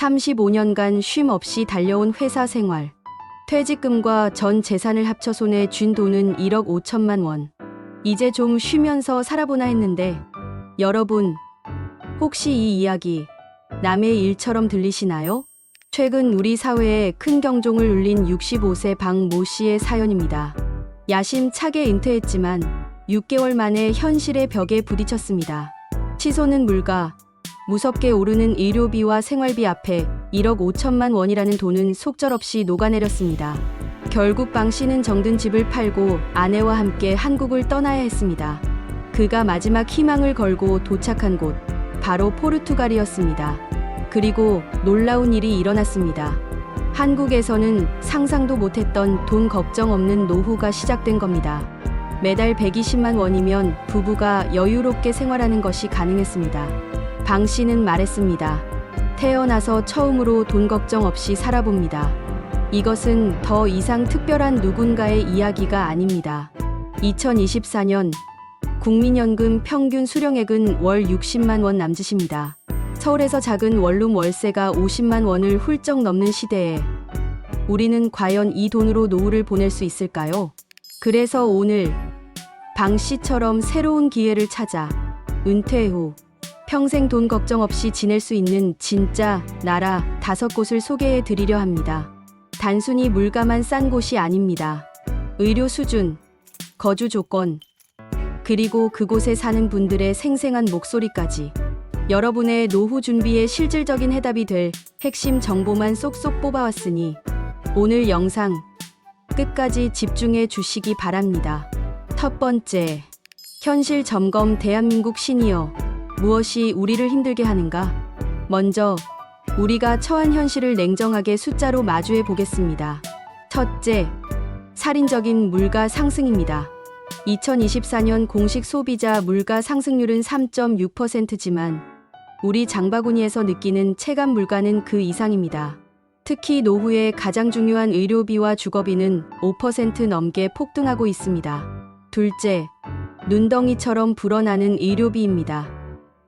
35년간 쉼 없이 달려온 회사 생활. 퇴직금과 전 재산을 합쳐 손에 쥔 돈은 1억 5천만 원. 이제 좀 쉬면서 살아보나 했는데 여러분, 혹시 이 이야기 남의 일처럼 들리시나요? 최근 우리 사회에 큰 경종을 울린 65세 박 모 씨의 사연입니다. 야심차게 은퇴했지만 6개월 만에 현실의 벽에 부딪혔습니다. 치솟는 물가, 무섭게 오르는 의료비와 생활비 앞에 1억 5천만 원이라는 돈은 속절없이 녹아내렸습니다. 결국 방 씨는 정든 집을 팔고 아내와 함께 한국을 떠나야 했습니다. 그가 마지막 희망을 걸고 도착한 곳, 바로 포르투갈이었습니다. 그리고 놀라운 일이 일어났습니다. 한국에서는 상상도 못했던 돈 걱정 없는 노후가 시작된 겁니다. 매달 120만 원이면 부부가 여유롭게 생활하는 것이 가능했습니다. 방 씨는 말했습니다. 태어나서 처음으로 돈 걱정 없이 살아봅니다. 이것은 더 이상 특별한 누군가의 이야기가 아닙니다. 2024년 국민연금 평균 수령액은 월 60만 원 남짓입니다. 서울에서 작은 원룸 월세가 50만 원을 훌쩍 넘는 시대에 우리는 과연 이 돈으로 노후를 보낼 수 있을까요? 그래서 오늘 방 씨처럼 새로운 기회를 찾아 은퇴 후 평생 돈 걱정 없이 지낼 수 있는 진짜 나라 5곳을 소개해 드리려 합니다. 단순히 물가만 싼 곳이 아닙니다. 의료 수준, 거주 조건, 그리고 그곳에 사는 분들의 생생한 목소리까지 여러분의 노후 준비에 실질적인 해답이 될 핵심 정보만 쏙쏙 뽑아왔으니 오늘 영상 끝까지 집중해 주시기 바랍니다. 첫 번째, 현실 점검. 대한민국 시니어, 무엇이 우리를 힘들게 하는가? 먼저 우리가 처한 현실을 냉정하게 숫자로 마주해 보겠습니다. 첫째, 살인적인 물가 상승입니다. 2024년 공식 소비자 물가 상승률은 3.6%지만 우리 장바구니에서 느끼는 체감 물가는 그 이상입니다. 특히 노후에 가장 중요한 의료비와 주거비는 5% 넘게 폭등하고 있습니다. 둘째, 눈덩이처럼 불어나는 의료비입니다.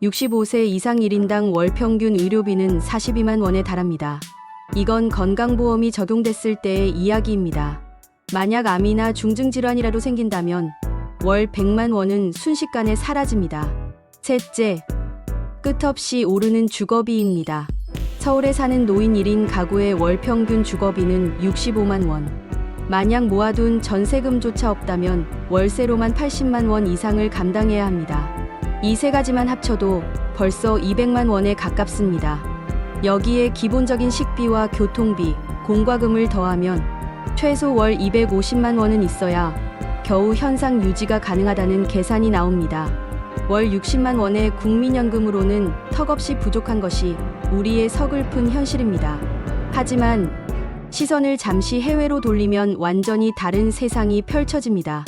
65세 이상 1인당 월 평균 의료비는 42만 원에 달합니다. 이건 건강보험이 적용됐을 때의 이야기입니다. 만약 암이나 중증질환이라도 생긴다면 월 100만 원은 순식간에 사라집니다. 셋째, 끝없이 오르는 주거비입니다. 서울에 사는 노인 1인 가구의 월 평균 주거비는 65만 원. 만약 모아둔 전세금조차 없다면 월세로만 80만 원 이상을 감당해야 합니다. 이 세 가지만 합쳐도 벌써 200만 원에 가깝습니다. 여기에 기본적인 식비와 교통비, 공과금을 더하면 최소 월 250만 원은 있어야 겨우 현상 유지가 가능하다는 계산이 나옵니다. 월 60만 원의 국민연금으로는 턱없이 부족한 것이 우리의 서글픈 현실입니다. 하지만 시선을 잠시 해외로 돌리면 완전히 다른 세상이 펼쳐집니다.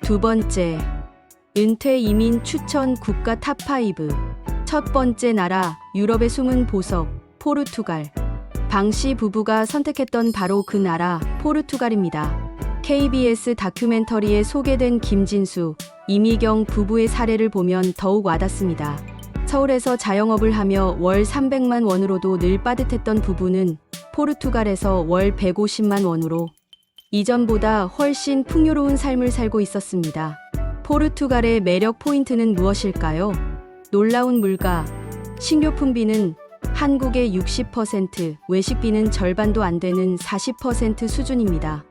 두 번째, 은퇴 이민 추천 국가 탑5. 첫 번째 나라, 유럽의 숨은 보석, 포르투갈. 방 씨 부부가 선택했던 바로 그 나라, 포르투갈입니다. KBS 다큐멘터리에 소개된 김진수, 이미경 부부의 사례를 보면 더욱 와닿습니다. 서울에서 자영업을 하며 월 300만 원으로도 늘 빠듯했던 부부는 포르투갈에서 월 150만 원으로 이전보다 훨씬 풍요로운 삶을 살고 있었습니다. 포르투갈의 매력 포인트는 무엇일까요? 놀라운 물가, 식료품비는 한국의 60%, 외식비는 절반도 안 되는 40% 수준입니다.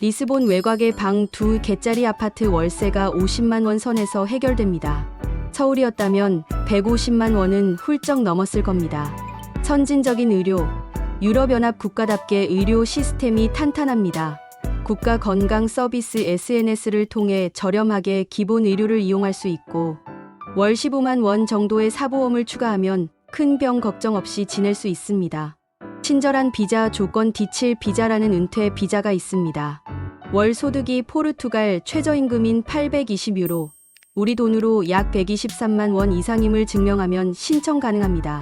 리스본 외곽의 방 2개짜리 아파트 월세가 50만 원 선에서 해결됩니다. 서울이었다면 150만 원은 훌쩍 넘었을 겁니다. 선진적인 의료, 유럽연합 국가답게 의료 시스템이 탄탄합니다. 국가 건강 서비스 SNS를 통해 저렴하게 기본 의료를 이용할 수 있고 월 15만 원 정도의 사보험을 추가하면 큰 병 걱정 없이 지낼 수 있습니다. 친절한 비자 조건 D7 비자라는 은퇴 비자가 있습니다. 월 소득이 포르투갈 최저임금인 820유로, 우리 돈으로 약 123만 원 이상임을 증명하면 신청 가능합니다.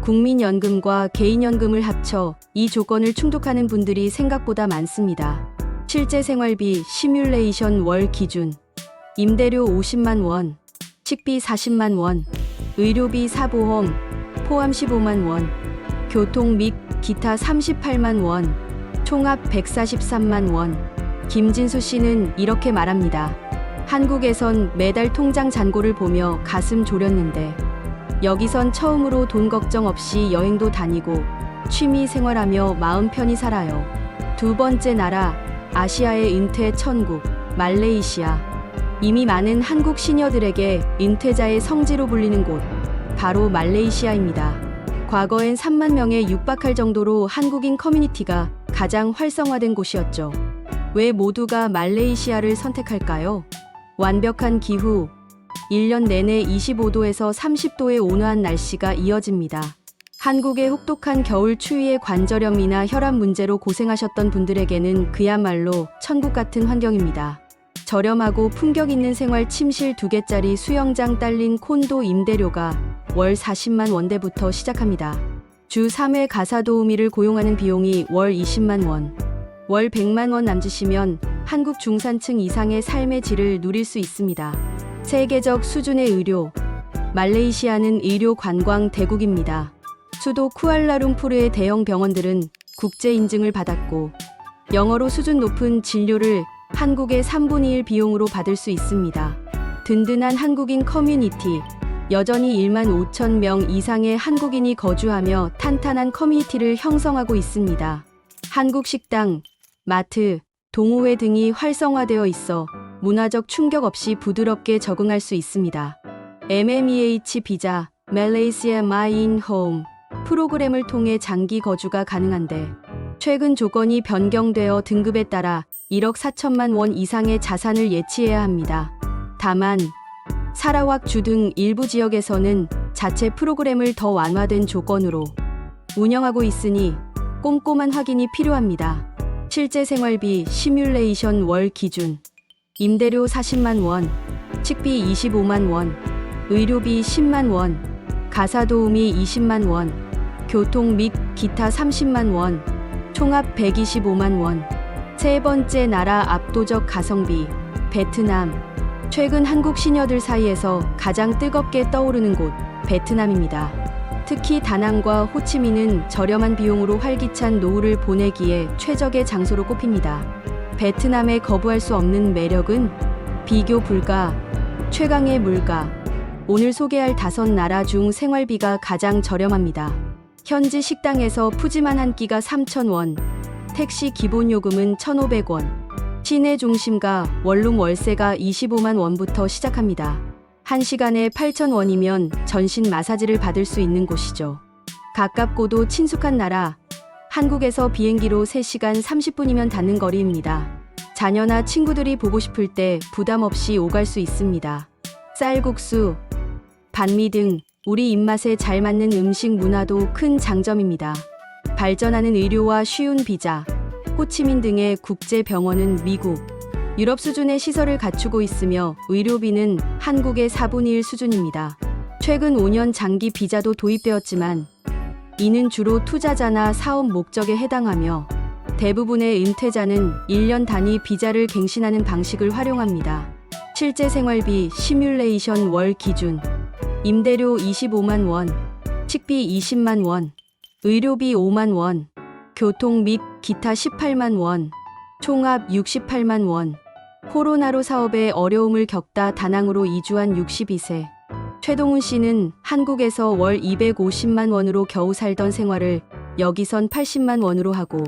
국민연금과 개인연금을 합쳐 이 조건을 충족하는 분들이 생각보다 많습니다. 실제 생활비 시뮬레이션 월 기준, 임대료 50만 원, 식비 40만 원, 의료비 사보험 포함 15만 원, 교통 및 기타 38만 원, 총합 143만 원. 김진수 씨는 이렇게 말합니다. 한국에선 매달 통장 잔고를 보며 가슴 졸였는데 여기선 처음으로 돈 걱정 없이 여행도 다니고 취미 생활하며 마음 편히 살아요. 두 번째 나라, 아시아의 은퇴 천국, 말레이시아. 이미 많은 한국 시녀들에게 은퇴자의 성지로 불리는 곳, 바로 말레이시아입니다. 과거엔 3만 명에 육박할 정도로 한국인 커뮤니티가 가장 활성화된 곳이었죠. 왜 모두가 말레이시아를 선택할까요? 완벽한 기후, 1년 내내 25도에서 30도의 온화한 날씨가 이어집니다. 한국의 혹독한 겨울 추위에 관절염이나 혈압 문제로 고생하셨던 분들에게는 그야말로 천국 같은 환경입니다. 저렴하고 품격 있는 생활 침실 2개짜리 수영장 딸린 콘도 임대료가 월 40만 원대부터 시작합니다. 주 3회 가사 도우미를 고용하는 비용이 월 20만 원. 월 100만 원 남짓이면 한국 중산층 이상의 삶의 질을 누릴 수 있습니다. 세계적 수준의 의료. 말레이시아는 의료 관광 대국입니다. 수도 쿠알라룸푸르의 대형 병원들은 국제 인증을 받았고 영어로 수준 높은 진료를 한국의 3분의 1 비용으로 받을 수 있습니다. 든든한 한국인 커뮤니티. 여전히 1만 5천 명 이상의 한국인이 거주하며 탄탄한 커뮤니티를 형성하고 있습니다. 한국 식당, 마트, 동호회 등이 활성화되어 있어 문화적 충격 없이 부드럽게 적응할 수 있습니다. MMEH 비자, Malaysia My In Home 프로그램을 통해 장기 거주가 가능한데 최근 조건이 변경되어 등급에 따라 1억 4천만 원 이상의 자산을 예치해야 합니다. 다만 사라왁 주 등 일부 지역에서는 자체 프로그램을 더 완화된 조건으로 운영하고 있으니 꼼꼼한 확인이 필요합니다. 실제 생활비 시뮬레이션 월 기준 임대료 40만 원, 식비 25만 원, 의료비 10만 원, 가사도우미 20만 원, 교통 및 기타 30만 원, 총합 125만 원. 세 번째 나라 압도적 가성비, 베트남. 최근 한국 시녀들 사이에서 가장 뜨겁게 떠오르는 곳, 베트남입니다. 특히 다낭과 호치민은 저렴한 비용으로 활기찬 노후를 보내기에 최적의 장소로 꼽힙니다. 베트남의 거부할 수 없는 매력은 비교 불가, 최강의 물가. 오늘 소개할 5나라 중 생활비가 가장 저렴합니다. 현지 식당에서 푸짐한 한 끼가 3,000원, 택시 기본 요금은 1,500원, 시내 중심가 원룸 월세가 25만 원부터 시작합니다. 1시간에 8,000원이면 전신 마사지를 받을 수 있는 곳이죠. 가깝고도 친숙한 나라, 한국에서 비행기로 3시간 30분이면 닿는 거리입니다. 자녀나 친구들이 보고 싶을 때 부담 없이 오갈 수 있습니다. 쌀국수, 반미 등 우리 입맛에 잘 맞는 음식 문화도 큰 장점입니다. 발전하는 의료와 쉬운 비자, 호치민 등의 국제 병원은 미국, 유럽 수준의 시설을 갖추고 있으며 의료비는 한국의 4분의 1 수준입니다. 최근 5년 장기 비자도 도입되었지만 이는 주로 투자자나 사업 목적에 해당하며 대부분의 은퇴자는 1년 단위 비자를 갱신하는 방식을 활용합니다. 실제 생활비 시뮬레이션 월 기준 임대료 25만 원, 식비 20만 원, 의료비 5만 원, 교통 및 기타 18만 원, 총합 68만 원. 코로나로 사업에 어려움을 겪다 다낭으로 이주한 62세. 최동훈 씨는 한국에서 월 250만 원으로 겨우 살던 생활을 여기선 80만 원으로 하고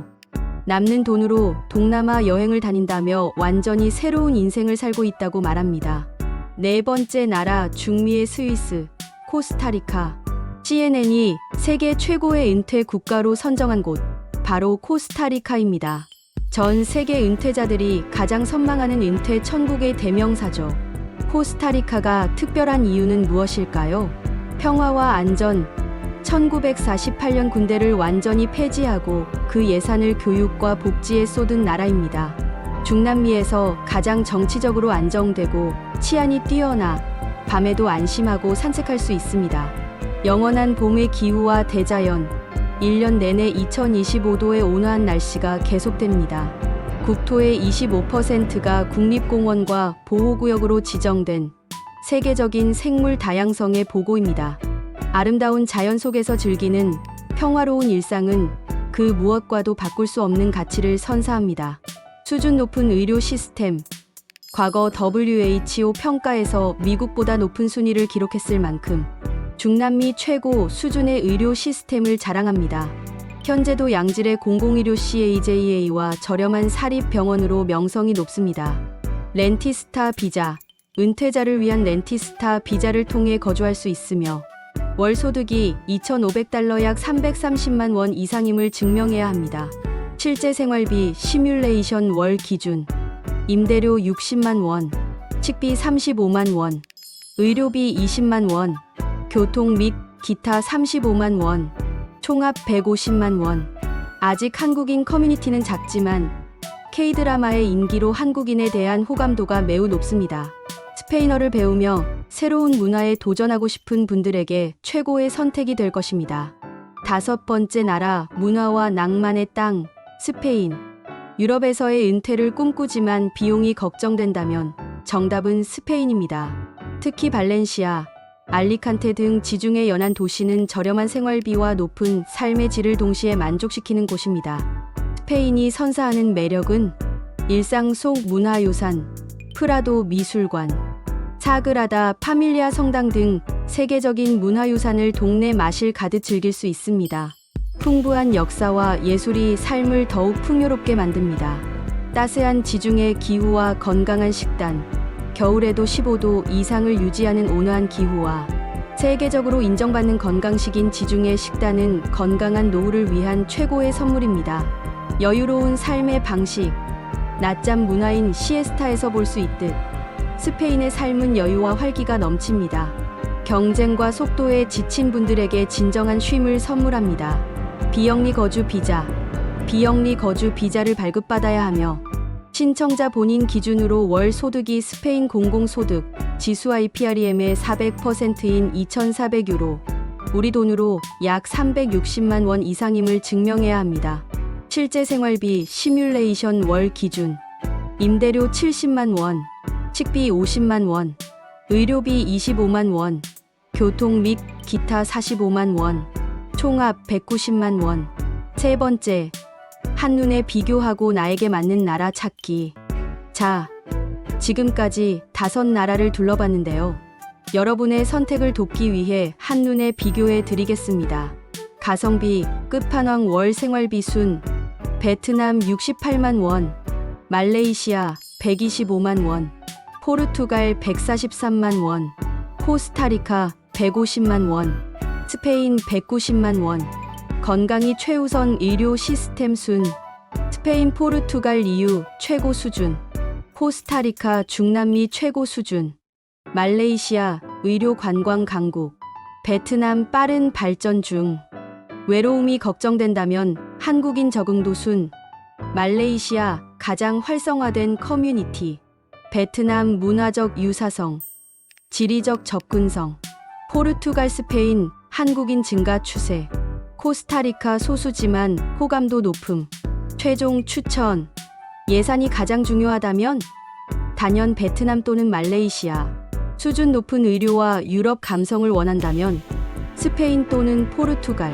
남는 돈으로 동남아 여행을 다닌다며 완전히 새로운 인생을 살고 있다고 말합니다. 네 번째 나라 중미의 스위스, 코스타리카. CNN이 세계 최고의 은퇴 국가로 선정한 곳, 바로 코스타리카입니다. 전 세계 은퇴자들이 가장 선망하는 은퇴 천국의 대명사죠. 코스타리카가 특별한 이유는 무엇일까요? 평화와 안전. 1948년 군대를 완전히 폐지하고 그 예산을 교육과 복지에 쏟은 나라입니다. 중남미에서 가장 정치적으로 안정되고 치안이 뛰어나 밤에도 안심하고 산책할 수 있습니다. 영원한 봄의 기후와 대자연, 1년 내내 2025도의 온화한 날씨가 계속됩니다. 국토의 25%가 국립공원과 보호구역으로 지정된 세계적인 생물 다양성의 보고입니다. 아름다운 자연 속에서 즐기는 평화로운 일상은 그 무엇과도 바꿀 수 없는 가치를 선사합니다. 수준 높은 의료 시스템. 과거 WHO 평가에서 미국보다 높은 순위를 기록했을 만큼 중남미 최고 수준의 의료 시스템을 자랑합니다. 현재도 양질의 공공의료 CAJA와 저렴한 사립병원으로 명성이 높습니다. 렌티스타 비자. 은퇴자를 위한 렌티스타 비자를 통해 거주할 수 있으며 월 소득이 2,500달러 약 330만 원 이상임을 증명해야 합니다. 실제 생활비 시뮬레이션 월 기준. 임대료 60만 원, 식비 35만 원, 의료비 20만 원, 교통 및 기타 35만 원, 총합 150만 원. 아직 한국인 커뮤니티는 작지만 K드라마의 인기로 한국인에 대한 호감도가 매우 높습니다. 스페인어를 배우며 새로운 문화에 도전하고 싶은 분들에게 최고의 선택이 될 것입니다. 5번째 나라, 문화와 낭만의 땅, 스페인. 유럽에서의 은퇴를 꿈꾸지만 비용이 걱정된다면 정답은 스페인입니다. 특히 발렌시아, 알리칸테 등 지중해 연안 도시는 저렴한 생활비와 높은 삶의 질을 동시에 만족시키는 곳입니다. 스페인이 선사하는 매력은 일상 속 문화유산, 프라도 미술관, 사그라다 파밀리아 성당 등 세계적인 문화유산을 동네 마실 가득 즐길 수 있습니다. 풍부한 역사와 예술이 삶을 더욱 풍요롭게 만듭니다. 따스한 지중해 기후와 건강한 식단, 겨울에도 15도 이상을 유지하는 온화한 기후와 세계적으로 인정받는 건강식인 지중해 식단은 건강한 노후를 위한 최고의 선물입니다. 여유로운 삶의 방식, 낮잠 문화인 시에스타에서 볼 수 있듯 스페인의 삶은 여유와 활기가 넘칩니다. 경쟁과 속도에 지친 분들에게 진정한 쉼을 선물합니다. 비영리 거주 비자. 비영리 거주 비자를 발급받아야 하며 신청자 본인 기준으로 월 소득이 스페인 공공소득 지수 IPREM의 400%인 2,400유로, 우리 돈으로 약 360만 원 이상임을 증명해야 합니다. 실제 생활비 시뮬레이션 월 기준. 임대료 70만 원, 식비 50만 원, 의료비 25만 원, 교통 및 기타 45만 원, 총합 190만 원. 세 번째, 한눈에 비교하고 나에게 맞는 나라 찾기. 자, 지금까지 5나라를 둘러봤는데요. 여러분의 선택을 돕기 위해 한눈에 비교해 드리겠습니다. 가성비, 끝판왕 월 생활비 순. 베트남 68만 원, 말레이시아 125만 원, 포르투갈 143만 원, 코스타리카 150만 원, 스페인 190만 원. 건강이 최우선 의료 시스템 순. 스페인, 포르투갈 EU 최고 수준, 코스타리카 중남미 최고 수준, 말레이시아 의료 관광 강국, 베트남 빠른 발전 중. 외로움이 걱정된다면 한국인 적응도 순. 말레이시아 가장 활성화된 커뮤니티, 베트남 문화적 유사성, 지리적 접근성, 포르투갈 스페인 한국인 증가 추세, 코스타리카 소수지만 호감도 높음. 최종 추천. 예산이 가장 중요하다면 단연 베트남 또는 말레이시아. 수준 높은 의료와 유럽 감성을 원한다면 스페인 또는 포르투갈.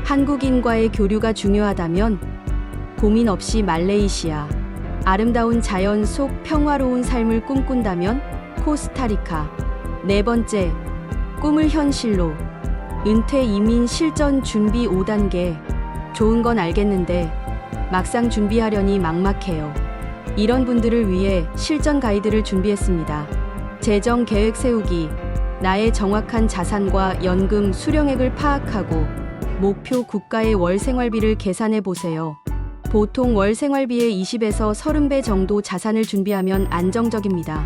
한국인과의 교류가 중요하다면 고민 없이 말레이시아. 아름다운 자연 속 평화로운 삶을 꿈꾼다면 코스타리카. 네 번째, 꿈을 현실로. 은퇴 이민 실전 준비 5단계. 좋은 건 알겠는데 막상 준비하려니 막막해요. 이런 분들을 위해 실전 가이드를 준비했습니다. 재정 계획 세우기. 나의 정확한 자산과 연금 수령액을 파악하고 목표 국가의 월 생활비를 계산해 보세요. 보통 월 생활비의 20에서 30배 정도 자산을 준비하면 안정적입니다.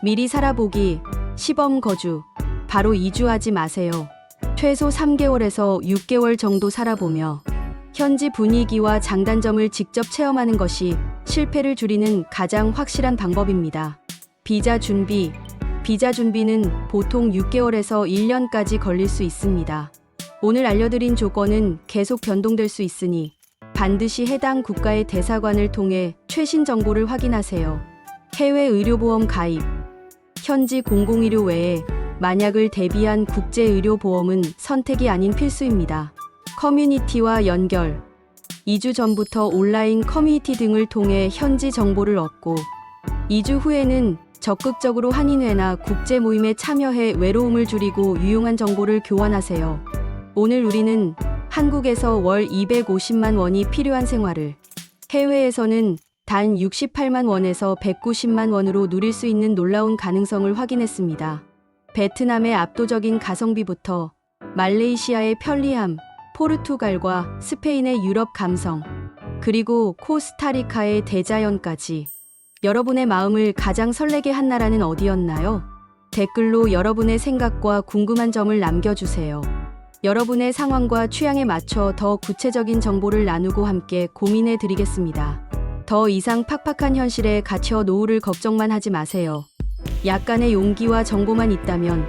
미리 살아보기. 시범 거주. 바로 이주하지 마세요. 최소 3개월에서 6개월 정도 살아보며 현지 분위기와 장단점을 직접 체험하는 것이 실패를 줄이는 가장 확실한 방법입니다. 비자 준비. 비자 준비는 보통 6개월에서 1년까지 걸릴 수 있습니다. 오늘 알려드린 조건은 계속 변동될 수 있으니 반드시 해당 국가의 대사관을 통해 최신 정보를 확인하세요. 해외 의료보험 가입. 현지 공공의료 외에 만약을 대비한 국제의료보험은 선택이 아닌 필수입니다. 커뮤니티와 연결. 2주 전부터 온라인 커뮤니티 등을 통해 현지 정보를 얻고 2주 후에는 적극적으로 한인회나 국제 모임에 참여해 외로움을 줄이고 유용한 정보를 교환하세요. 오늘 우리는 한국에서 월 250만 원이 필요한 생활을 해외에서는 단 68만 원에서 190만 원으로 누릴 수 있는 놀라운 가능성을 확인했습니다. 베트남의 압도적인 가성비부터 말레이시아의 편리함, 포르투갈과 스페인의 유럽 감성, 그리고 코스타리카의 대자연까지 여러분의 마음을 가장 설레게 한 나라는 어디였나요? 댓글로 여러분의 생각과 궁금한 점을 남겨주세요. 여러분의 상황과 취향에 맞춰 더 구체적인 정보를 나누고 함께 고민해 드리겠습니다. 더 이상 팍팍한 현실에 갇혀 노후를 걱정만 하지 마세요. 약간의 용기와 정보만 있다면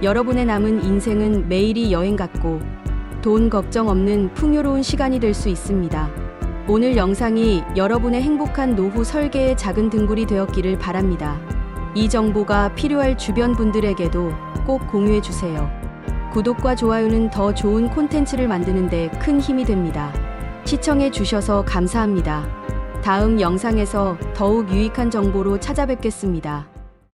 여러분의 남은 인생은 매일이 여행 같고 돈 걱정 없는 풍요로운 시간이 될 수 있습니다. 오늘 영상이 여러분의 행복한 노후 설계의 작은 등불이 되었기를 바랍니다. 이 정보가 필요할 주변 분들에게도 꼭 공유해 주세요. 구독과 좋아요는 더 좋은 콘텐츠를 만드는 데 큰 힘이 됩니다. 시청해 주셔서 감사합니다. 다음 영상에서 더욱 유익한 정보로 찾아뵙겠습니다.